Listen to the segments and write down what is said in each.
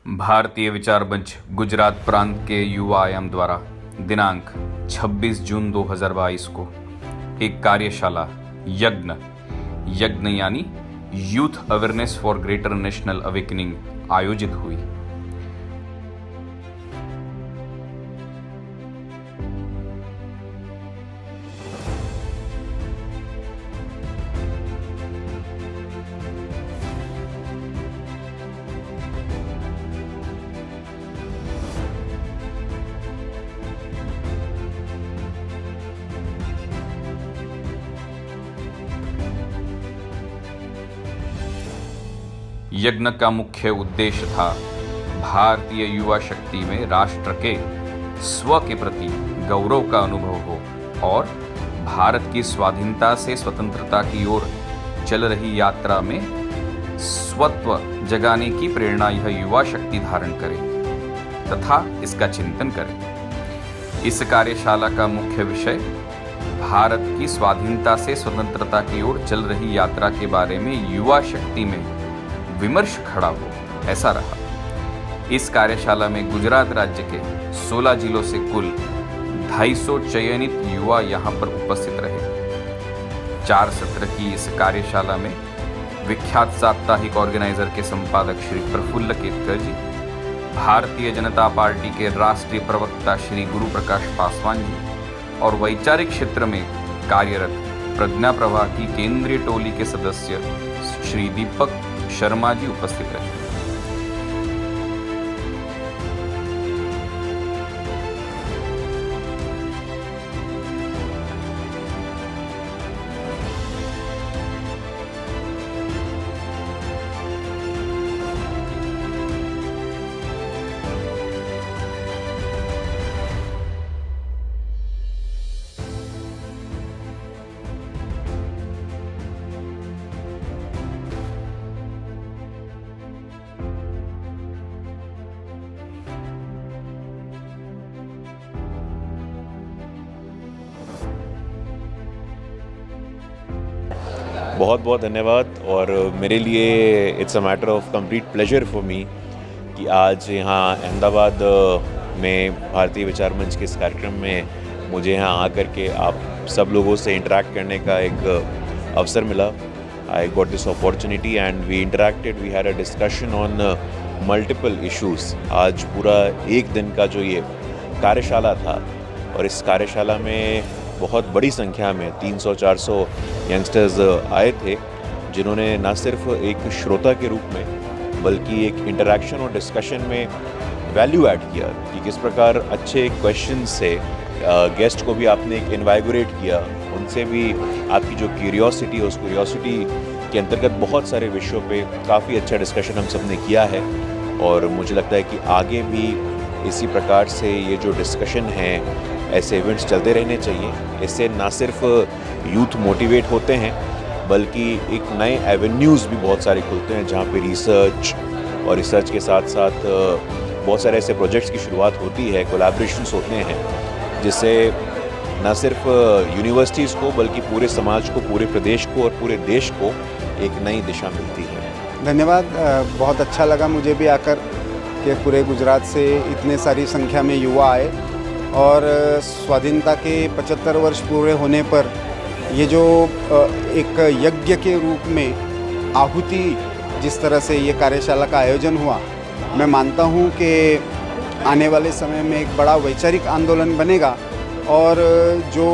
भारतीय विचार मंच गुजरात प्रांत के युवा आयाम द्वारा दिनांक 26 जून 2022 को एक कार्यशाला यज्ञ यानी youth awareness for greater national awakening आयोजित हुई। यज्ञ का मुख्य उद्देश्य था भारतीय युवा शक्ति में राष्ट्र के स्व के प्रति गौरव का अनुभव हो और भारत की स्वाधीनता से स्वतंत्रता की ओर चल रही यात्रा में स्वत्व जगाने की प्रेरणा यह युवा शक्ति धारण करे तथा इसका चिंतन करे। इस कार्यशाला का मुख्य विषय भारत की स्वाधीनता से स्वतंत्रता की ओर चल रही यात्रा के बारे में युवा शक्ति में विमर्श खड़ा हो, ऐसा रहा। इस कार्यशाला में गुजरात राज्य के 16 जिलों से कुल 250 चयनित युवा यहां पर उपस्थित रहे। 4 सत्र की इस कार्यशाला में विख्यात साप्ताहिक ऑर्गेनाइजर के संपादक श्री प्रफुल्ल केतकर जी, भारतीय जनता पार्टी के राष्ट्रीय प्रवक्ता श्री गुरु प्रकाश पासवान जी और वैचारिक क्षेत्र में कार्यरत प्रज्ञा प्रभा की केंद्रीय टोली के सदस्य श्री दीपक शर्मा जी उपस्थित रहे। बहुत बहुत धन्यवाद। और मेरे लिए it's a matter of complete pleasure for me कि आज यहाँ अहमदाबाद में भारतीय विचार मंच के इस कार्यक्रम में मुझे यहाँ आकर के आप सब लोगों से इंटरेक्ट करने का एक अवसर मिला। I got this opportunity and we interacted, we had a discussion on multiple issues. आज पूरा एक दिन का जो ये कार्यशाला था और इस कार्यशाला में बहुत बड़ी संख्या में 300-400 यंगस्टर्स आए थे, जिन्होंने न सिर्फ एक श्रोता के रूप में बल्कि एक इंटरेक्शन और डिस्कशन में वैल्यू ऐड किया कि किस प्रकार अच्छे क्वेश्चन से गेस्ट को भी आपने एक इन्वाइगोरेट किया, उनसे भी आपकी जो क्यूरियोसिटी है उस क्यूरियोसिटी के अंतर्गत बहुत सारे विषयों पे काफ़ी अच्छा डिस्कशन हम सब ने किया है। और मुझे लगता है कि आगे भी इसी प्रकार से ये जो डिस्कशन है, ऐसे इवेंट्स चलते रहने चाहिए। इससे ना सिर्फ यूथ मोटिवेट होते हैं बल्कि एक नए एवेन्यूज़ भी बहुत सारे खुलते हैं जहाँ पे रिसर्च के साथ साथ बहुत सारे ऐसे प्रोजेक्ट्स की शुरुआत होती है, कोलैबोरेशंस होते हैं, जिससे ना सिर्फ यूनिवर्सिटीज़ को बल्कि पूरे समाज को, पूरे प्रदेश को और पूरे देश को एक नई दिशा मिलती है। धन्यवाद। बहुत अच्छा लगा मुझे भी आकर कि पूरे गुजरात से इतने सारी संख्या में युवा आए और स्वाधीनता के 75 वर्ष पूरे होने पर ये जो एक यज्ञ के रूप में आहुति जिस तरह से ये कार्यशाला का आयोजन हुआ, मैं मानता हूँ कि आने वाले समय में एक बड़ा वैचारिक आंदोलन बनेगा और जो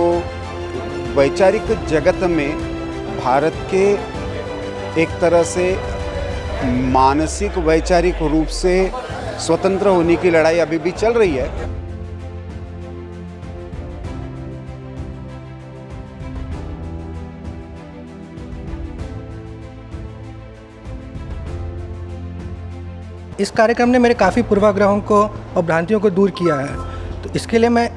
वैचारिक जगत में भारत के एक तरह से मानसिक वैचारिक रूप से स्वतंत्र होने की लड़ाई अभी भी चल रही है। इस कार्यक्रम ने मेरे काफ़ी पूर्वाग्रहों को और भ्रांतियों को दूर किया है, तो इसके लिए मैं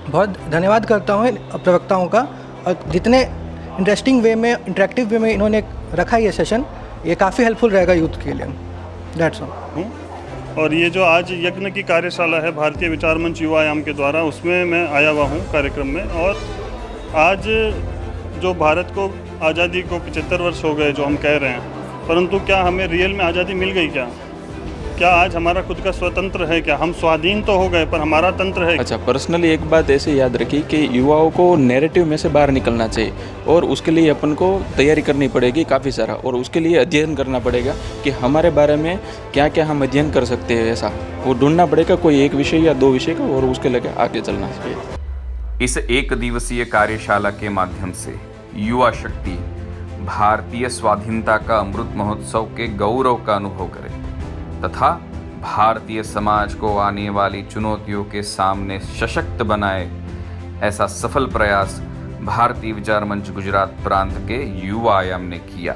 बहुत धन्यवाद करता हूँ प्रवक्ताओं का। और जितने इंटरेस्टिंग वे में, इंटरेक्टिव वे में इन्होंने रखा ये सेशन, ये काफ़ी हेल्पफुल रहेगा यूथ के लिए। That's all. और ये जो आज यज्ञ की कार्यशाला है भारतीय विचार मंच युवा आयाम के द्वारा, उसमें मैं आया हुआ हूँ कार्यक्रम में। और आज जो भारत को आज़ादी को 75 वर्ष हो गए जो हम कह रहे हैं, परंतु क्या हमें रियल में आज़ादी मिल गई क्या? क्या आज हमारा खुद का स्वतंत्र है? क्या हम स्वाधीन तो हो गए पर हमारा तंत्र है? अच्छा, पर्सनली एक बात ऐसे याद रखी कि युवाओं को नैरेटिव में से बाहर निकलना चाहिए और उसके लिए अपन को तैयारी करनी पड़ेगी काफ़ी सारा, और उसके लिए अध्ययन करना पड़ेगा कि हमारे बारे में क्या क्या हम अध्ययन कर सकते हैं। ऐसा वो ढूंढना पड़ेगा कोई एक विषय या 2 विषय का, और उसके लगे आगे चलना चाहिए। इस 1 दिवसीय कार्यशाला के माध्यम से युवा शक्ति भारतीय स्वाधीनता का अमृत महोत्सव के गौरव का अनुभव करे तथा भारतीय समाज को आने वाली चुनौतियों के सामने सशक्त बनाए, ऐसा सफल प्रयास भारतीय विचार मंच गुजरात प्रांत के युवा आयाम ने किया।